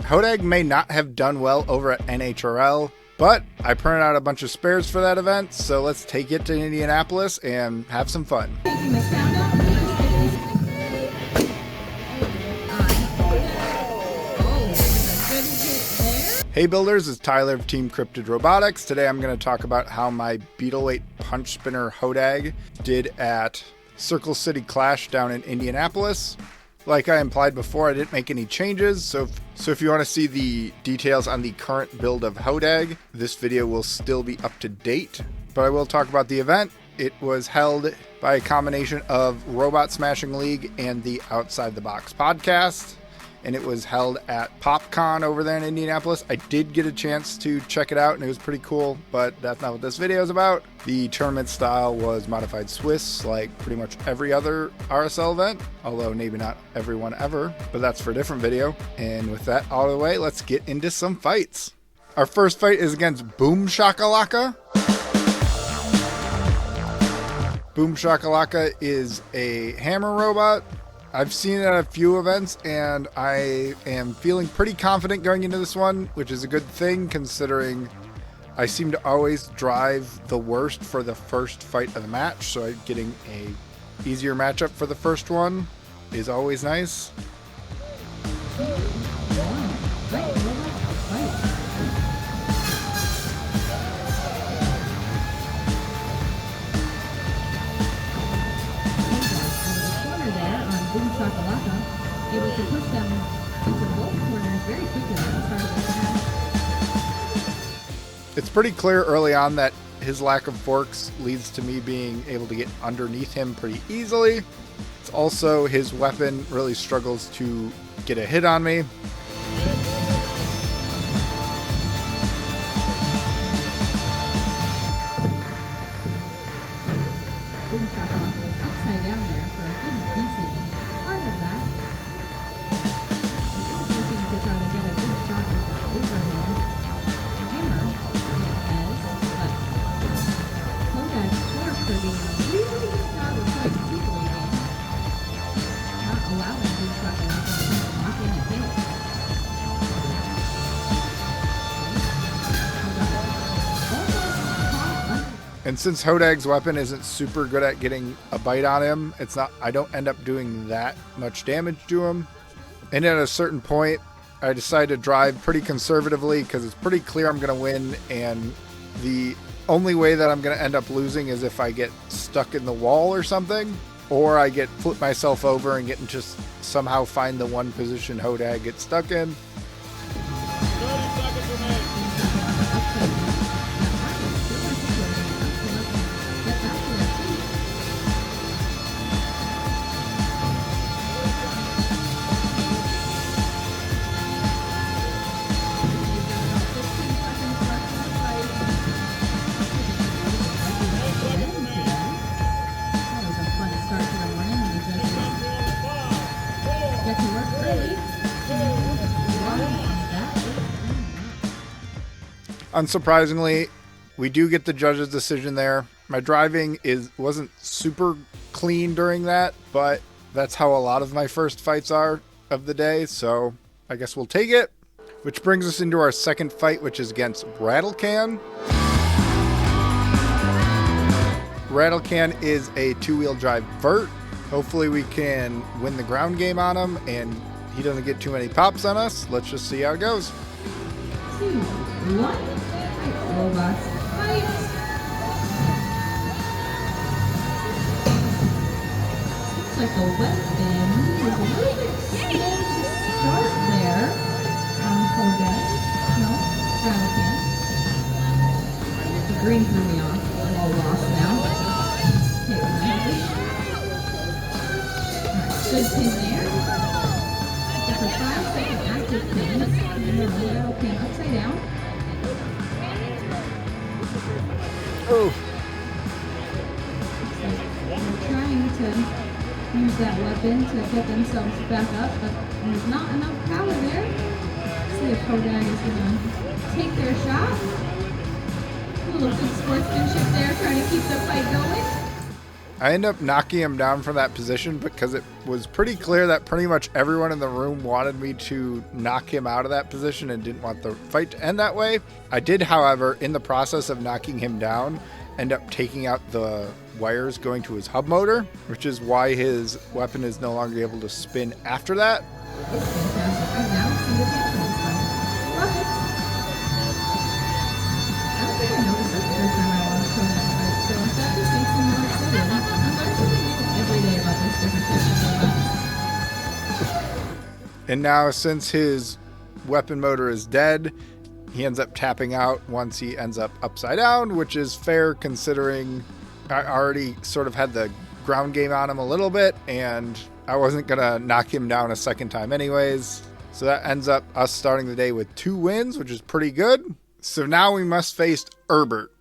Hodag may not have done well over at NHRL, but I printed out a bunch of spares for that event, so let's take it to Indianapolis and have some fun. Hey builders, it's Tyler of Team Cryptid Robotics. Today I'm going to talk about how my beetleweight punch spinner Hodag did at Circle City Clash down in Indianapolis. Like I implied before, I didn't make any changes, so if you want to see the details on the current build of Hodag, this video will still be up to date. But I will talk about the event. It was held by a combination of Robot Smashing League and the Outside the Box podcast, and it was held at PopCon over there in Indianapolis. I did get a chance to check it out, and it was pretty cool, but that's not what this video is about. The tournament style was modified Swiss, like pretty much every other RSL event, although maybe not everyone ever, but that's for a different video. And with that out of the way, let's get into some fights. Our first fight is against Boom Shaka Laka. Boom Shaka Laka is a hammer robot. I've seen it at a few events, and I am feeling pretty confident going into this one, which is a good thing considering I seem to always drive the worst for the first fight of the match, so getting a easier matchup for the first one is always nice. Laka, able to push them into both corners very quickly at the start of the match. It's pretty clear early on that his lack of forks leads to me being able to get underneath him pretty easily. It's also his weapon really struggles to get a hit on me. Upside down there for a good decent part of that. Looking to try to get a good shot with the overhand hammer but Hodag's forks are doing a really good job of trying to keep away game, not allowing Boom Shaka Laka to lock in and hit. And since Hodag's weapon isn't super good at getting a bite on him, I don't end up doing that much damage to him. And at a certain point, I decide to drive pretty conservatively because it's pretty clear I'm going to win, and the only way that I'm going to end up losing is if I get stuck in the wall or something, or I flip myself over and just somehow find the one position Hodag gets stuck in. Unsurprisingly, we do get the judge's decision there. My driving wasn't super clean during that, but that's how a lot of my first fights are of the day, so I guess we'll take it. Which brings us into our second fight, which is against Rattlecan. Rattlecan is a two-wheel drive vert. Hopefully we can win the ground game on him and he doesn't get too many pops on us. Let's just see how it goes. 2, 1. Robots fight. Looks like the weapon was a little bit slow to start there on Hodag. No, Rattlecan. The green threw me off. I'm all lost now. Okay, alright, good pin there. Got the 5-second active pin. And then the Rattlecan upside down. Oh. They're trying to use that weapon to get themselves back up, but there's not enough power there. Let's see if Hodag is going to take their shot. A little good sportsmanship there, trying to keep the fight going. I ended up knocking him down from that position because it was pretty clear that pretty much everyone in the room wanted me to knock him out of that position and didn't want the fight to end that way. I did, however, in the process of knocking him down, end up taking out the wires going to his hub motor, which is why his weapon is no longer able to spin after that. It's fantastic. I now see the Japanese one. Love it. I don't think I noticed that the first time I watched Hodag fight, so that just makes me more excited. I'm actually thinking every day about this different types of robots. And now, since his weapon motor is dead, he ends up tapping out once he ends up upside down, which is fair considering I already sort of had the ground game on him a little bit, and I wasn't going to knock him down a second time anyways. So that ends up us starting the day with 2 wins, which is pretty good. So now we must face Erbert.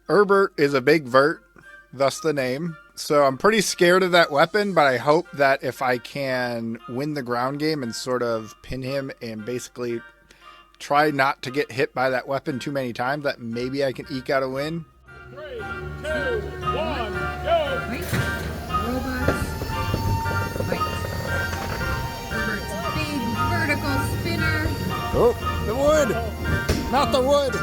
Erbert is a big vert, thus the name. So I'm pretty scared of that weapon, but I hope that if I can win the ground game and sort of pin him and basically try not to get hit by that weapon too many times, that maybe I can eke out a win. 3, 2, 1, go! Fight. Robots. Fight. Herbert's big vertical spinner. Oh, the wood! Not the wood!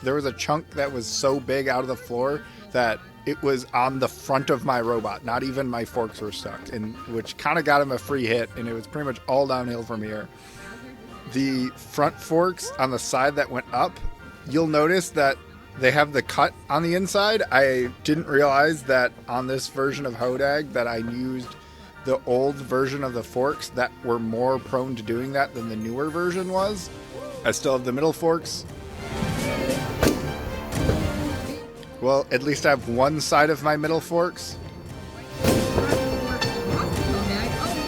There was a chunk that was so big out of the floor that it was on the front of my robot. Not even my forks were stuck, and which kind of got him a free hit, and it was pretty much all downhill from here. The front forks on the side that went up, you'll notice that they have the cut on the inside. I didn't realize that on this version of Hodag that I used the old version of the forks that were more prone to doing that than the newer version was. I still have the middle forks. Well, at least I have one side of my middle forks. Oh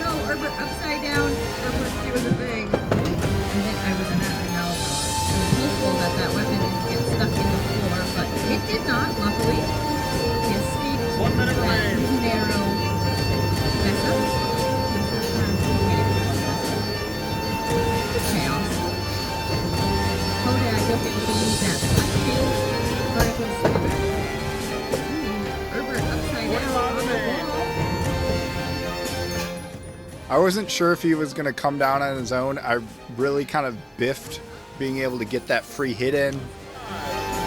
no, Erbert upside down. Erbert's doing the thing. I think I was in that analysis. It was hopeful that that weapon didn't get stuck in the floor, but it did not, luckily. He escaped 1 minute that remains. narrow mess up. Chaos. Hodag, don't get to believe that. Vertical spinner. Erbert upside down on the wall. I wasn't sure if he was going to come down on his own. I really kind of biffed being able to get that free hit in. 5,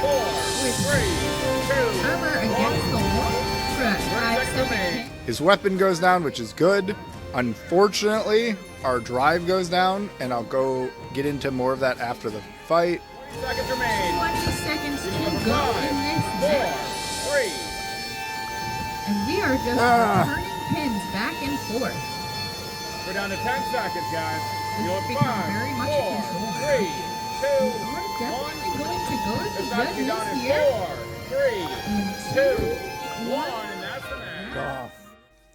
4, 3, 2, Erbert against the wall. For a 5-second hit. His weapon goes down, which is good. Unfortunately, our drive goes down, and I'll go get into more of that after the fight. 20 seconds remain. 20 seconds to Number go 5, in this 4, match. 3. And we are just turning pins back and forth. We're down to 10 seconds, guys. This You're has become 5, very much a control 4, match. 3, 2, We're definitely going to go to It's the about to be down judges in here. 4, 3, 2, 1, and that's the match.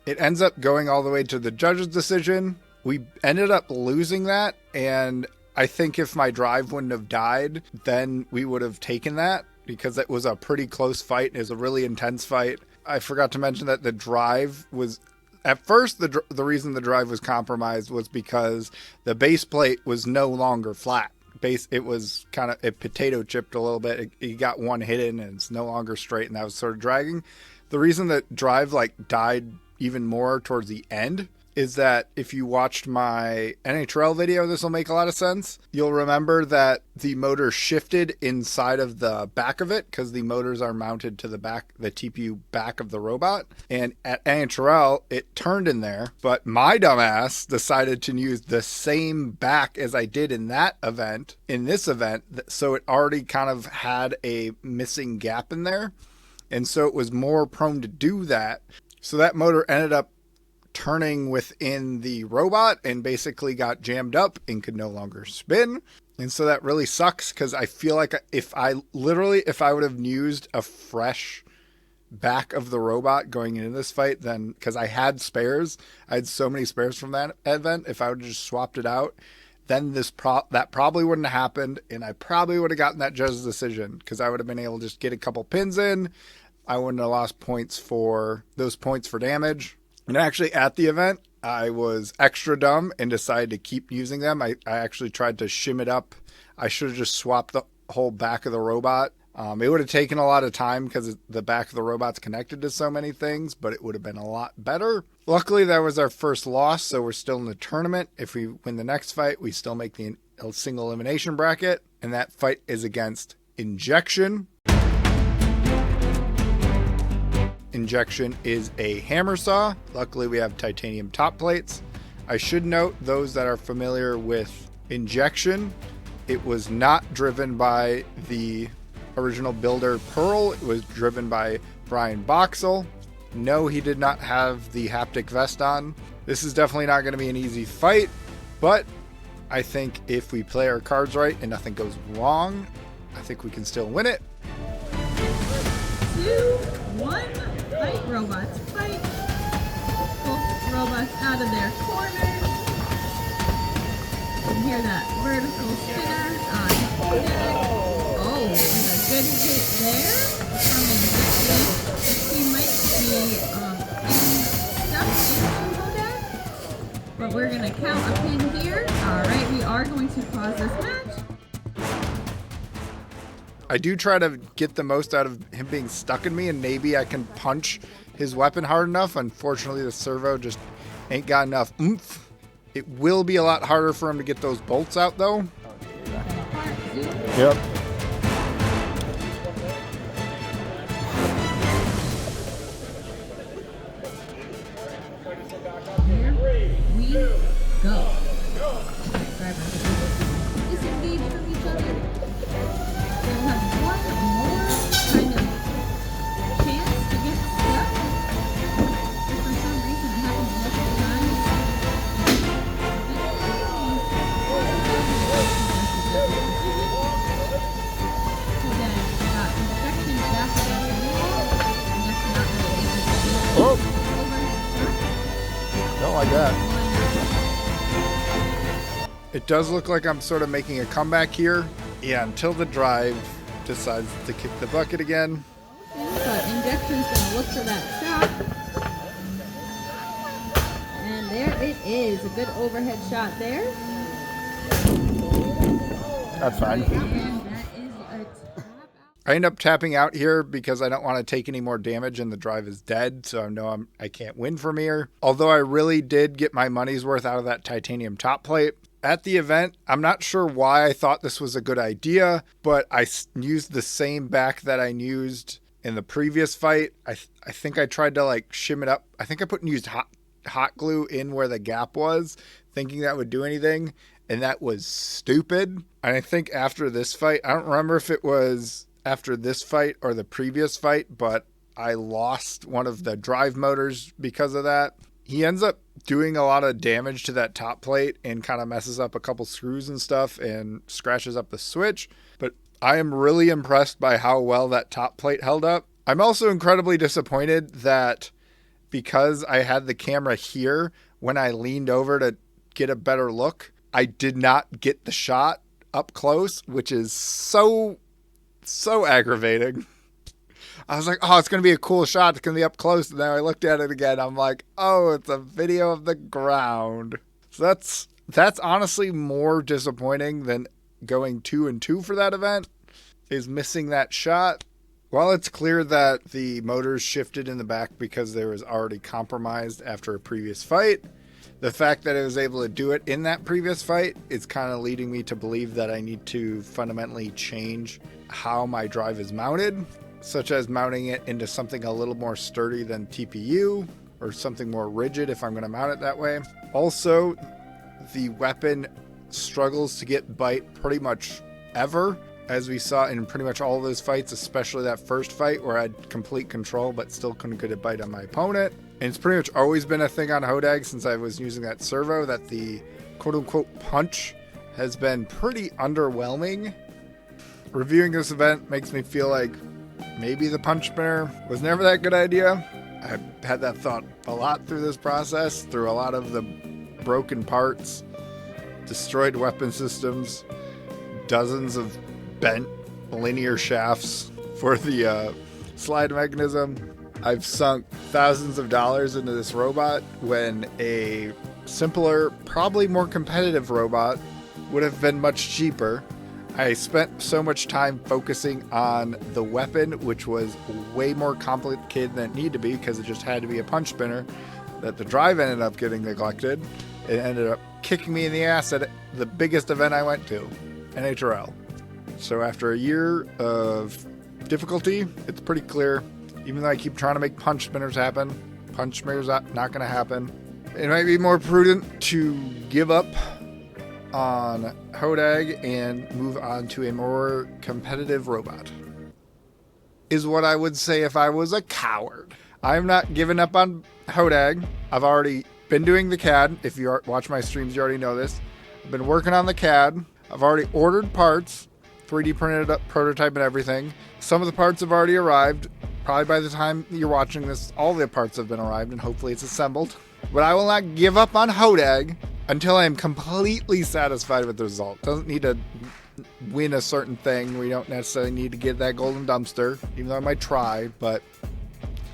It ends up going all the way to the judge's decision. We ended up losing that, and I think if my drive wouldn't have died, then we would have taken that because it was a pretty close fight. It was a really intense fight. I forgot to mention that the drive was... At first, the reason the drive was compromised was because the base plate was no longer flat. It was kind of, it potato chipped a little bit. It got one hit in and it's no longer straight, and that was sort of dragging. The reason that drive died even more towards the end is that if you watched my NHRL video, this will make a lot of sense. You'll remember that the motor shifted inside of the back of it because the motors are mounted to the back, the TPU back of the robot. And at NHRL, it turned in there, but my dumbass decided to use the same back as I did in that event, in this event. So it already kind of had a missing gap in there. And so it was more prone to do that. So that motor ended up turning within the robot and basically got jammed up and could no longer spin. And so that really sucks because I feel like if I would have used a fresh back of the robot going into this fight, then because I had spares, I had so many spares from that event, if I would have just swapped it out, then that probably wouldn't have happened, and I probably would have gotten that judge's decision because I would have been able to just get a couple pins in. I wouldn't have lost points for damage. And actually at the event, I was extra dumb and decided to keep using them. I actually tried to shim it up. I should have just swapped the whole back of the robot It would have taken a lot of time because the back of the robot's connected to so many things, but it would have been a lot better. Luckily, that was our first loss, so we're still in the tournament. If we win the next fight, we still make the single elimination bracket, and that fight is against Injection. Injection is a hammer saw. Luckily, we have titanium top plates. I should note, those that are familiar with Injection, it was not driven by the original builder Pearl. It was driven by Brian Boxell. No, he did not have the haptic vest on. This is definitely not going to be an easy fight, but I think if we play our cards right and nothing goes wrong, I think we can still win it. 2, 1, fight, robots, fight. Both robots out of their corners. You can hear that vertical spinner on Hodag. Oh, there's a good hit there from Injection. He might be stuck into Hodag, but we're going to count a pin here. All right, we are going to pause this match. I do try to get the most out of him being stuck in me, and maybe I can punch his weapon hard enough. Unfortunately, the servo just ain't got enough oomph. It will be a lot harder for him to get those bolts out, though. Yep. Here we go. Disengage from each other. They'll have one more kind of chance to get stuck. If for some reason it happens multiple times. Hodag got Injection back against the wall. Injection not really able to do it. Oh, Overhead shot. don't like that. It does look like I'm sort of making a comeback here. Yeah, until the drive decides to kick the bucket again. But Injection's gonna look for that shot. And there it is. A good overhead shot there. That's fine. And that is a tap out. I end up tapping out here because I don't want to take any more damage and the drive is dead, so I know I can't win from here. Although I really did get my money's worth out of that titanium top plate. At the event, I'm not sure why I thought this was a good idea, but I used the same back that I used in the previous fight. I think I tried to like shim it up. I think I used hot glue in where the gap was, thinking that would do anything, and that was stupid. And I think after this fight, I don't remember if it was after this fight or the previous fight, but I lost one of the drive motors because of that. He ends up doing a lot of damage to that top plate and kind of messes up a couple screws and stuff and scratches up the switch. But I am really impressed by how well that top plate held up. I'm also incredibly disappointed that because I had the camera here, when I leaned over to get a better look, I did not get the shot up close, which is so aggravating. I was like, oh, it's going to be a cool shot. It's going to be up close. And then I looked at it again. I'm like, oh, it's a video of the ground. So that's honestly more disappointing than going 2-2 for that event, is missing that shot. While it's clear that the motors shifted in the back because they was already compromised after a previous fight, the fact that it was able to do it in that previous fight is kind of leading me to believe that I need to fundamentally change how my drive is mounted, such as mounting it into something a little more sturdy than TPU, or something more rigid if I'm going to mount it that way. Also, the weapon struggles to get bite pretty much ever, as we saw in pretty much all of those fights, especially that first fight where I had complete control but still couldn't get a bite on my opponent. And it's pretty much always been a thing on Hodag since I was using that servo, that the quote-unquote punch has been pretty underwhelming. Reviewing this event makes me feel like maybe the punch spinner was never that good idea. I had that thought a lot through this process, through a lot of the broken parts, destroyed weapon systems, dozens of bent linear shafts for the slide mechanism. I've sunk thousands of dollars into this robot when a simpler, probably more competitive robot would have been much cheaper. I spent so much time focusing on the weapon, which was way more complicated than it needed to be because it just had to be a punch spinner, that the drive ended up getting neglected. It ended up kicking me in the ass at the biggest event I went to, NHRL. So after a year of difficulty, it's pretty clear, even though I keep trying to make punch spinners happen, punch spinners not going to happen. It might be more prudent to give up on Hodag and move on to a more competitive robot, is what I would say if I was a coward. I'm not giving up on Hodag. I've already been doing the CAD. If you watch my streams, you already know this. I've been working on the CAD. I've already ordered parts, 3D printed up prototype and everything. Some of the parts have already arrived. Probably by the time you're watching this, all the parts have been arrived and hopefully it's assembled. But I will not give up on Hodag until I am completely satisfied with the result. Doesn't need to win a certain thing. We don't necessarily need to get that golden dumpster, even though I might try, but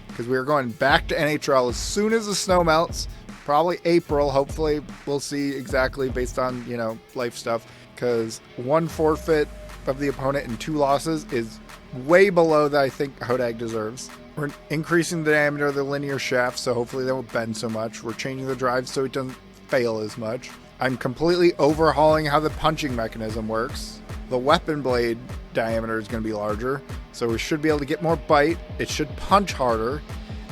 because we are going back to NHL as soon as the snow melts, probably April. Hopefully we'll see exactly based on, life stuff, because 1 forfeit of the opponent and 2 losses is way below that I think Hodag deserves. We're increasing the diameter of the linear shaft, so hopefully they won't bend so much. We're changing the drive so it doesn't fail as much. I'm completely overhauling how the punching mechanism works. The weapon blade diameter is going to be larger, so we should be able to get more bite. It should punch harder,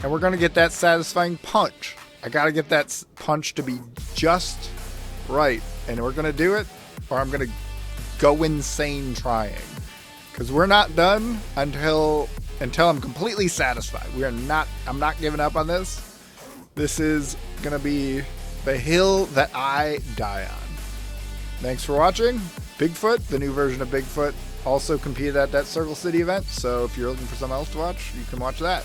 and we're going to get that satisfying punch. I got to get that punch to be just right, and we're going to do it, or I'm going to go insane trying. Because we're not done until I'm completely satisfied. I'm not giving up on this. This is going to be the hill that I die on. Thanks for watching. Bigfoot, the new version of Bigfoot, also competed at that Circle City event. So if you're looking for something else to watch, you can watch that.